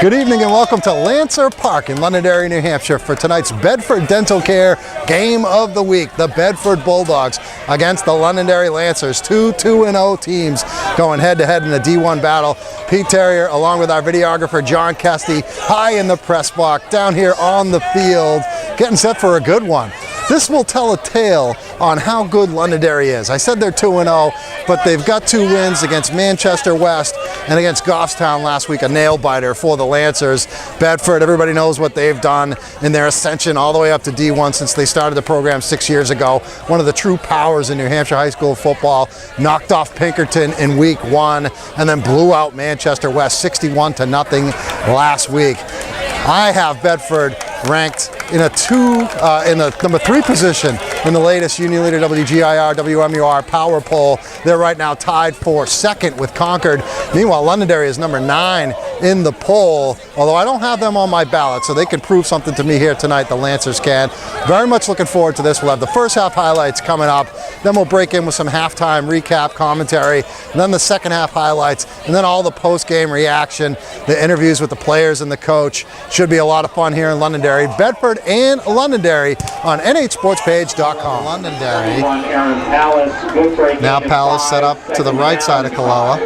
Good evening and welcome to Lancer Park in Londonderry, New Hampshire for tonight's Bedford Dental Care Game of the Week. The Bedford Bulldogs against the Londonderry Lancers. Two 2-0 teams going head-to-head in a D1 battle. Pete Terrier along with our videographer John Kesty high in the press box down here on the field getting set for a good one. This will tell a tale on how good Londonderry is. I said they're 2-0, but they've got 2 wins against Manchester West and against Goffstown last week, a nail-biter for the Lancers. Bedford, everybody knows what they've done in their ascension all the way up to D1 since they started the program 6 years ago. One of the true powers in New Hampshire high school football. Knocked off Pinkerton in week 1 and then blew out Manchester West 61-0 last week. I have Bedford ranked in the number 3 position in the latest Union Leader WGIR WMUR Power Poll. They're right now tied for 2nd with Concord. Meanwhile, Londonderry is number 9 in the poll, although I don't have them on my ballot, so they can prove something to me here tonight, the Lancers can. Very much looking forward to this. We'll have the first half highlights coming up, then we'll break in with some halftime recap commentary, and then the second half highlights, and then all the post-game reaction, the interviews with the players and the coach. Should be a lot of fun here in Londonderry. Bedford and Londonderry on nhsportspage.com. Londonderry. Now Palace set up to the right side of Kalala.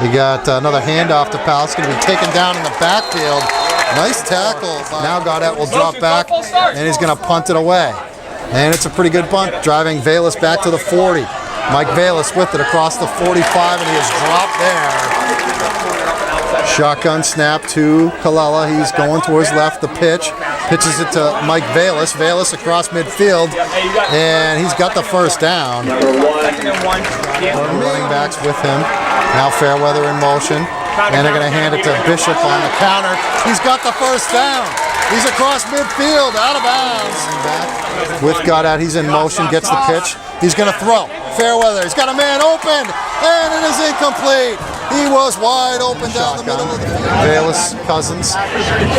You got another handoff to Palace, going to be taken down in the backfield. Nice tackle. Now Gaudet will drop back, and he's going to punt it away. And it's a pretty good punt, driving Valis back to the 40. Mike Valis with it across the 45, and he is dropped there. Shotgun snap to Kalala. He's going towards left, the pitch. Pitches it to Mike Valis. Valis across midfield, and he's got the first down. Running backs with him. Now Fairweather in motion, and they're going to hand it to Bishop on the counter. He's got the first down. He's across midfield, out of bounds. With Gaudet, he's in motion, gets the pitch. He's going to throw. Fairweather, he's got a man open, and it is incomplete. He was wide open down the middle of the field. Valis Cousins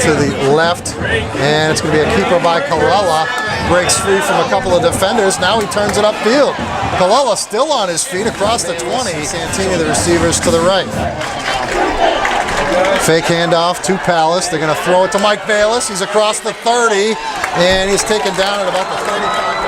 to the left, and it's going to be a keeper by Kalala. Breaks free from a couple of defenders. Now he turns it upfield. Kalala still on his feet across the 20. Santini, the receivers, to the right. Fake handoff to Palace. They're going to throw it to Mike Valis. He's across the 30, and he's taken down at about the 35.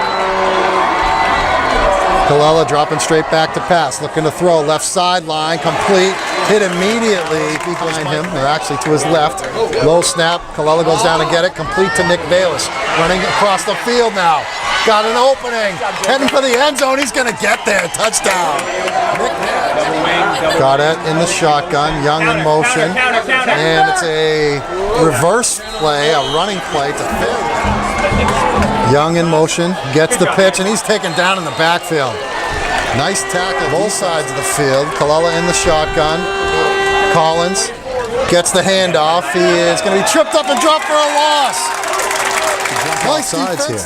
Kalala dropping straight back to pass, looking to throw left sideline, complete, hit immediately behind him, or actually to his left. Low snap, Kalala goes down to get it, complete to Nick Bayless. Running across the field now, got an opening, heading for the end zone, he's going to get there, touchdown. Got it in the shotgun, Young in motion, and it's a reverse play, a running play to Fairweather. Young in motion, gets the pitch, and he's taken down in the backfield. Nice tackle, both sides of the field. Kalala in the shotgun. Collins gets the handoff. He is going to be tripped up and dropped for a loss. Nice sides here.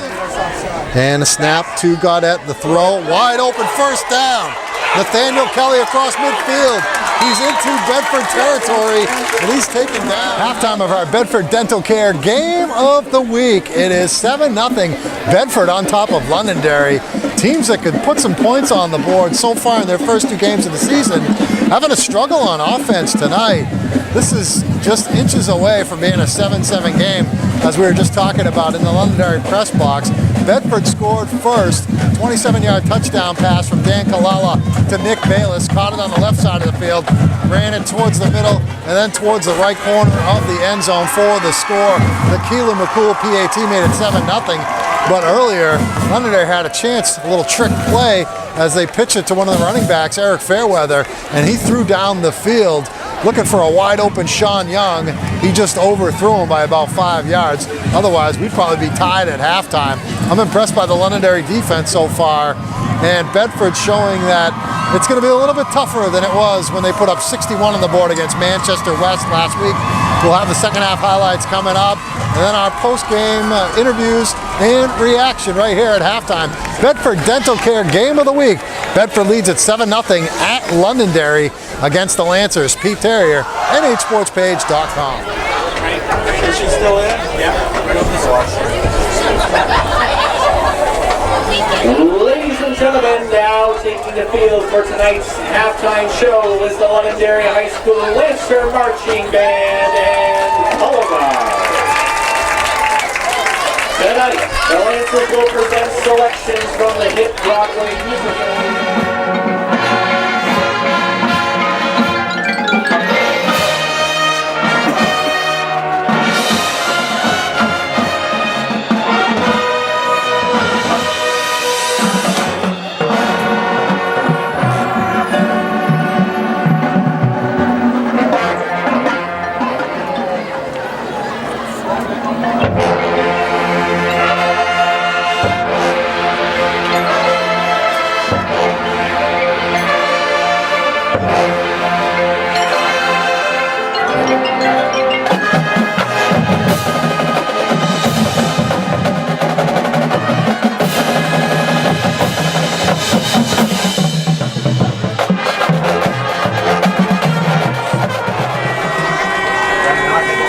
And a snap to Gaudet. The throw, wide open, first down. Nathaniel Kelly across midfield. He's into Bedford territory, and he's taken down. Halftime of our Bedford Dental Care Game of the Week. It is 7-0 Bedford on top of Londonderry. Teams that could put some points on the board so far in their first 2 games of the season having a struggle on offense tonight. This is just inches away from being a 7-7 game, as we were just talking about in the Londonderry press box. Bedford scored first, 27-yard touchdown pass from Dan Kalala to Nick Bayless, caught it on the left side of the field, ran it towards the middle, and then towards the right corner of the end zone for the score. The Keelan McCool PAT made it 7-0, but earlier, Londonderry had a chance, a little trick play, as they pitched it to one of the running backs, Eric Fairweather, and he threw down the field, looking for a wide open Sean Young. He just overthrew him by about 5 yards. Otherwise, we'd probably be tied at halftime. I'm impressed by the Londonderry defense so far, and Bedford showing that it's going to be a little bit tougher than it was when they put up 61 on the board against Manchester West last week. We'll have the second half highlights coming up, and then our post-game interviews and reaction right here at halftime. Bedford Dental Care Game of the Week. Bedford leads at 7-0 at Londonderry against the Lancers. Pete Terrier, nhsportspage.com. Is she still in? Yeah. Ladies and gentlemen, now taking the field for tonight's halftime show is the Londonderry High School Lancer Marching Band, and foul. Tonight, the Lancers will present selections from the hit Broadway musical.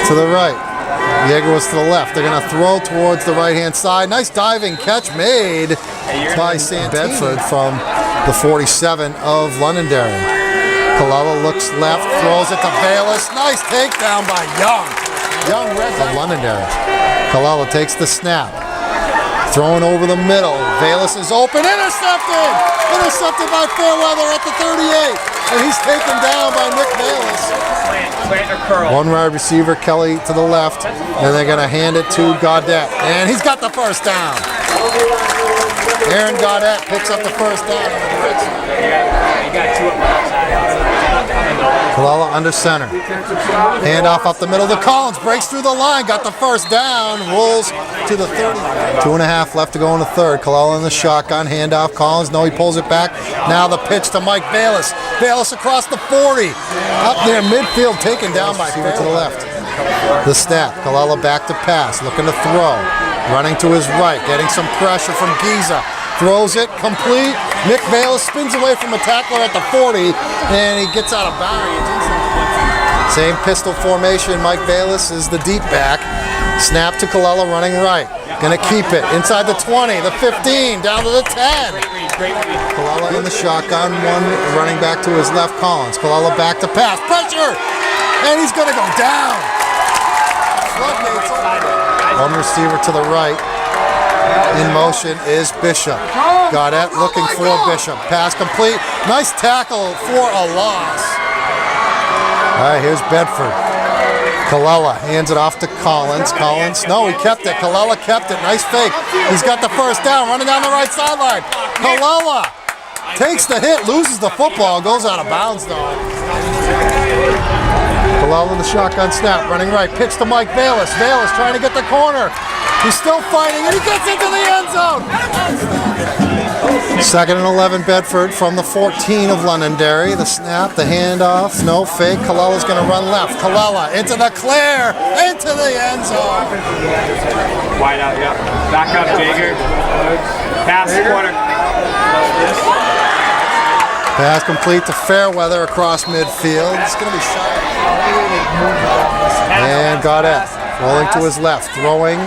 To the right. Yeager was to the left. They're going to throw towards the right-hand side. Nice diving catch made by Bedford from the 47 of Londonderry. Colella looks left, throws it to Bayless. Nice takedown by Young. Young red of Londonderry. Colella takes the snap. Throwing over the middle. Bayless is open. Intercepted! Intercepted by Fairweather at the 38. And he's taken down by Nick Bayless. One wide receiver, Kelly to the left, and they're going to hand it to Gaudette. And he's got the first down. Aaron Gaudette picks up the first down. Colella under center. Handoff up the middle to Collins. Breaks through the line. Got the first down. Rolls to the 30. 2.5 left to go in the third. Colella in the shotgun. Handoff. Collins. No, he pulls it back. Now the pitch to Mike Bayless. Bayless across the 40. Up there midfield. Taken down by to the left. The snap. Colella back to pass. Looking to throw. Running to his right. Getting some pressure from Giza. Throws it complete. Nick Bayless spins away from a tackler at the 40, and he gets out of bounds. Same pistol formation. Mike Bayless is the deep back. Snap to Colella running right. Gonna keep it inside the 20, the 15, down to the 10. Colella in the shotgun. One running back to his left. Collins. Colella back to pass. Pressure, and he's gonna go down. One receiver to the right. In motion is Bishop. Gaudette looking for Bishop. Pass complete. Nice tackle for a loss. All right, here's Bedford. Colella hands it off to Collins. Collins, no, he kept it. Colella kept it. Nice fake. He's got the first down, running down the right sideline. Colella takes the hit, loses the football, goes out of bounds though. Colella in the shotgun snap, running right. Pitch to Mike Bayless. Bayless trying to get the corner. He's still fighting, and he gets into the end zone. 2nd and 11 Bedford from the 14 of Londonderry. The snap, the handoff, no fake. Colella's going to run left. Colella into the clear, into the end zone. Wide out, yeah. Back up, Jager. Pass the corner. Pass complete to Fairweather across midfield. It's going to be shot. And Gaudette rolling to his left, throwing.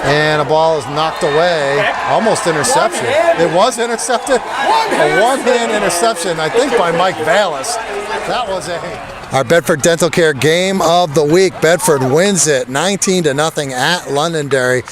And a ball is knocked away. Almost interception. It was intercepted. A one-hand interception, I think, by Mike Bayless. That was our Bedford Dental Care game of the week. Bedford wins it 19-0 at Londonderry.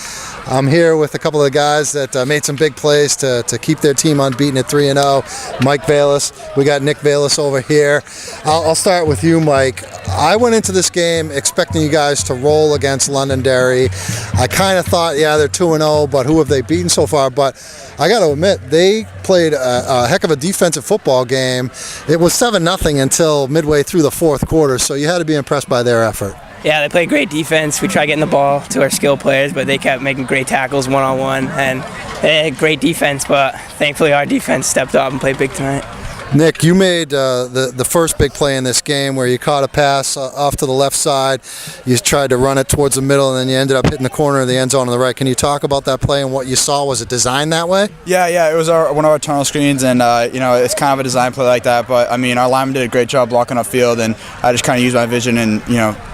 I'm here with a couple of the guys that made some big plays to keep their team unbeaten at 3-0. Mike Bayless. We got Nick Bayless over here. I'll start with you, Mike. I went into this game expecting you guys to roll against Londonderry. I kind of thought, yeah, they're 2-0, but who have they beaten so far? But I got to admit, they played a heck of a defensive football game. It was 7-0 until midway through the fourth quarter, so you had to be impressed by their effort. Yeah, they played great defense. We tried getting the ball to our skill players, but they kept making great tackles one-on-one, and they had great defense, but thankfully our defense stepped up and played big tonight. Nick, you made the first big play in this game where you caught a pass off to the left side. You tried to run it towards the middle, and then you ended up hitting the corner of the end zone on the right. Can you talk about that play and what you saw? Was it designed that way? Yeah, it was one of our tunnel screens, and it's kind of a design play like that. But I mean, our lineman did a great job blocking upfield, and I just kind of used my vision and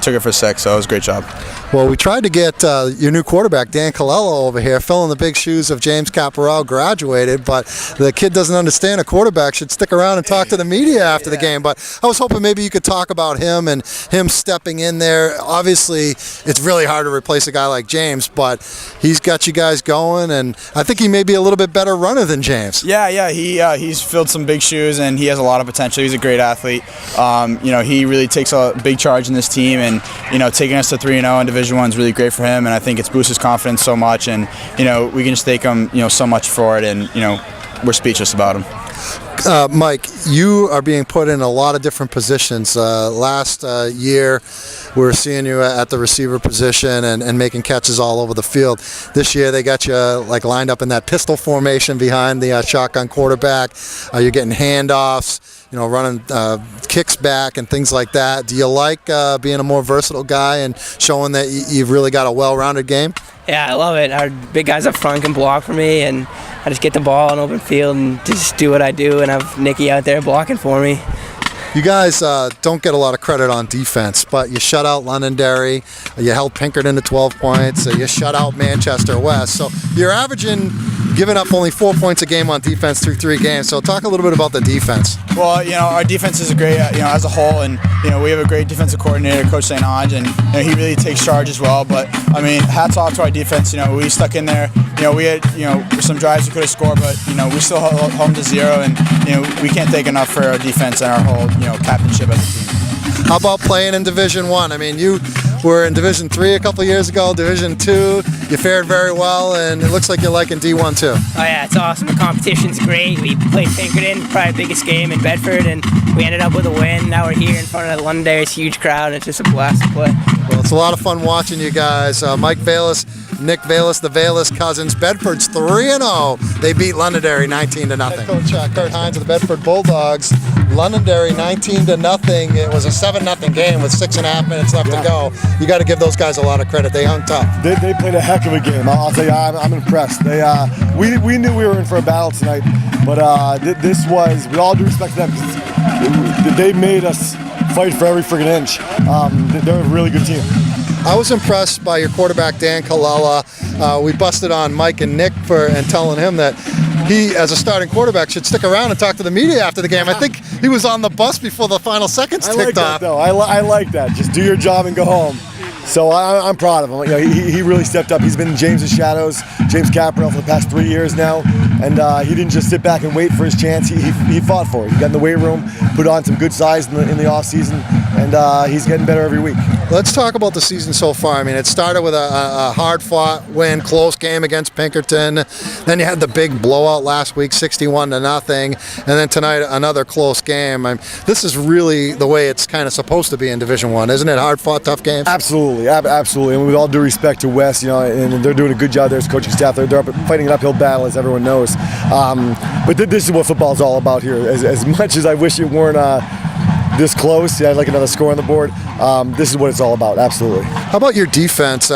took it for 6. So it was a great job. Well, we tried to get your new quarterback, Dan Colella, over here, filling the big shoes of James Caparel, graduated, but the kid doesn't understand a quarterback should stick around around and talk to the media after the game. But I was hoping maybe you could talk about him and him stepping in there. Obviously, it's really hard to replace a guy like James, but he's got you guys going, and I think he may be a little bit better runner than James. Yeah, he's filled some big shoes, and he has a lot of potential. He's a great athlete. He really takes a big charge in this team, and taking us to 3-0 in Division I is really great for him, and I think it's boosted his confidence so much, and we can just thank him so much for it, and we're speechless about him. Mike, you are being put in a lot of different positions. Last year, we were seeing you at the receiver position and making catches all over the field. This year, they got you lined up in that pistol formation behind the shotgun quarterback. You're getting handoffs, running kicks back and things like that. Do you like being a more versatile guy and showing that you've really got a well-rounded game? Yeah, I love it. Our big guys up front can block for me, and I just get the ball in open field and just do what I do, and have Nicky out there blocking for me. You guys don't get a lot of credit on defense, but you shut out Londonderry, you held Pinkerton to 12 points, you shut out Manchester West. So you're averaging, giving up only 4 points a game on defense through 3 games. So talk a little bit about the defense. Well, our defense is a great, as a whole, and we have a great defensive coordinator, Coach St. Ange, and he really takes charge as well. But hats off to our defense. We stuck in there. We had some drives we could have scored, but we still held home to 0, and we can't thank enough for our defense and our whole captainship as a team. How about playing in Division I? You were in Division III a couple of years ago, Division II. You fared very well, and it looks like you're liking D1 too. Oh yeah, it's awesome. The competition's great. We played Pinkerton, probably the biggest game in Bedford, and we ended up with a win. Now we're here in front of the Londonderry's huge crowd, and it's just a blast to play. Well, it's a lot of fun watching you guys. Mike Valis, Nick Valis, the Valis cousins. Bedford's 3-0. They beat Londonderry 19-0. Head coach Kurt Hines of the Bedford Bulldogs. Londonderry 19-0. It was a 7-0 game with 6.5 minutes left to go. You got to give those guys a lot of credit. They hung tough. They played a heck of a game. I'll tell you, I'm impressed. We knew we were in for a battle tonight, but this was, with all due respect to them, they made us fight for every friggin' inch. They're a really good team. I was impressed by your quarterback, Dan Kalala. We busted on Mike and Nick and telling him that he, as a starting quarterback, should stick around and talk to the media after the game. I think he was on the bus before the final seconds ticked off. Though. I like that. Just do your job and go home. So I'm proud of him. He really stepped up. He's been in James's shadows, James Caparel, for the past 3 years now, and he didn't just sit back and wait for his chance. He fought for it. He got in the weight room, put on some good size in the off season, and he's getting better every week. Let's talk about the season so far. It started with a hard-fought win, close game against Pinkerton. Then you had the big blowout last week, 61-0, and then tonight another close game. This is really the way it's kind of supposed to be in Division I, isn't it? Hard-fought, tough games. Absolutely, absolutely. And with all due respect to West, and they're doing a good job there as coaching staff. They're fighting an uphill battle, as everyone knows. But this is what football is all about here. As much as I wish it weren't this close, I'd like another score on the board. This is what it's all about, absolutely. How about your defense?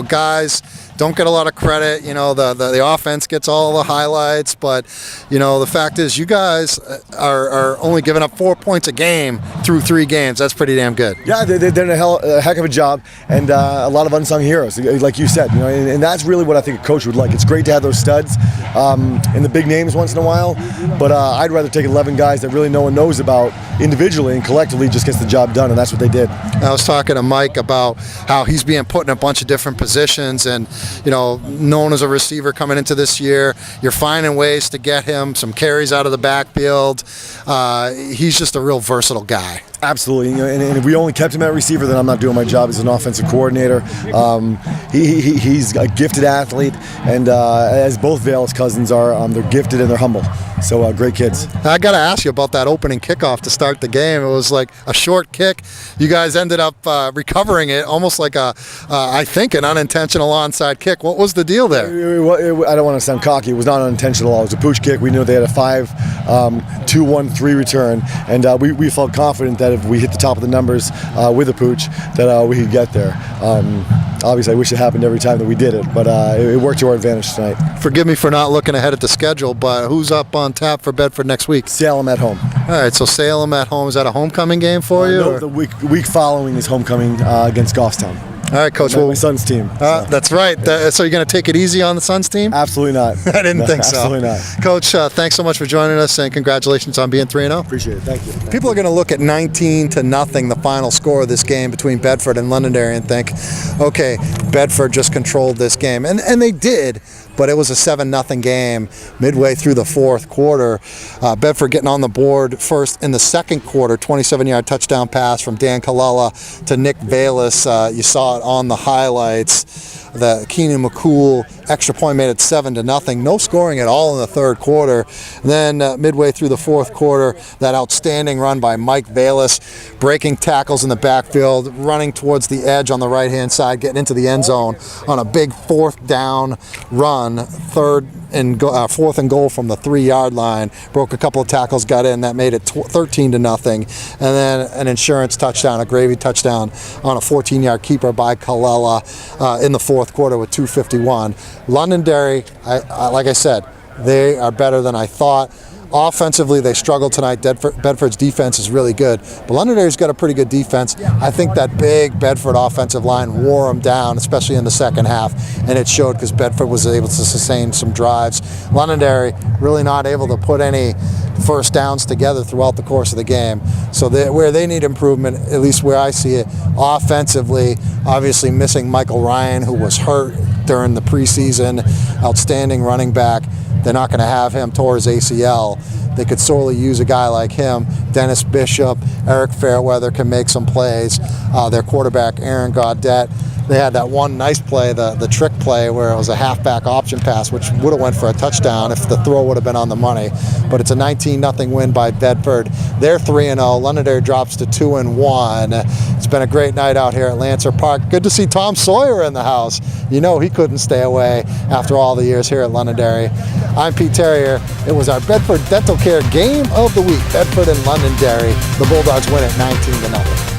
Guys don't get a lot of credit. The offense gets all the highlights, but the fact is you guys are only giving up 4 points a game through 3 games. That's pretty damn good. Yeah, they're doing a heck of a job, and a lot of unsung heroes, like you said. And that's really what I think a coach would like. It's great to have those studs and the big names once in a while, but I'd rather take 11 guys that really no one knows about individually and collectively just gets the job done, and that's what they did. I was talking to Mike about how he's being put in a bunch of different positions, and known as a receiver coming into this year. You're finding ways to get him some carries out of the backfield. He's just a real versatile guy. Absolutely, and if we only kept him at receiver, then I'm not doing my job as an offensive coordinator. He's a gifted athlete, and as both Vale's cousins are, they're gifted and they're humble. So great kids. I got to ask you about that opening kickoff to start the game. It was like a short kick. You guys ended up recovering it, almost like I think an unintentional onside kick. What was the deal there? I don't want to sound cocky. It was not unintentional at all. It was a pooch kick. We knew they had a 5-2-1-3 return, and we felt confident that if we hit the top of the numbers with a pooch, that we could get there. Obviously, I wish it happened every time that we did it, but it worked to our advantage tonight. Forgive me for not looking ahead at the schedule, but who's up on tap for Bedford next week? Salem at home. All right, so Salem at home. Is that a homecoming game for you? No, the week following is homecoming against Goffstown. All right, Coach. My son's team. That's right. So you're going to take it easy on the Suns team? Absolutely not. I didn't think so. Absolutely not. Coach, thanks so much for joining us, and congratulations on being 3-0. Appreciate it. Thank you. People are going to look at 19-0, the final score of this game between Bedford and Londonderry, and think, okay, Bedford just controlled this game. And they did, but it was a 7-0 game midway through the fourth quarter. Bedford getting on the board first in the second quarter, 27-yard touchdown pass from Dan Kalala to Nick Bayless. You saw it on the highlights. The Keenan McCool extra point made it 7-0. No scoring at all in the third quarter. Then midway through the fourth quarter, that outstanding run by Mike Bayless, breaking tackles in the backfield, running towards the edge on the right-hand side, getting into the end zone on a big fourth down run, fourth and goal from the 3-yard line. Broke a couple of tackles, got in. That made it 13-0. And then an insurance touchdown, a gravy touchdown on a 14-yard keeper by Kalala in the fourth quarter with 2:51. Londonderry, like I said, they are better than I thought. Offensively, they struggled tonight. Bedford's defense is really good, but Londonderry's got a pretty good defense. I think that big Bedford offensive line wore them down, especially in the second half, and it showed because Bedford was able to sustain some drives. Londonderry really not able to put any first downs together throughout the course of the game. So where they need improvement, at least where I see it, offensively, obviously missing Michael Ryan, who was hurt during the preseason, outstanding running back. They're not going to have him tore his ACL. They could sorely use a guy like him. Dennis Bishop, Eric Fairweather can make some plays. Their quarterback, Aaron Gaudette, they had that one nice play, the trick play, where it was a halfback option pass, which would have went for a touchdown if the throw would have been on the money. But it's a 19-0 win by Bedford. They're 3-0. Londonderry drops to 2-1. It's been a great night out here at Lancer Park. Good to see Tom Sawyer in the house. You know he couldn't stay away after all the years here at Londonderry. I'm Pete Terrier. It was our Bedford Dental Care Game of the Week. Bedford and Londonderry. The Bulldogs win at 19-0.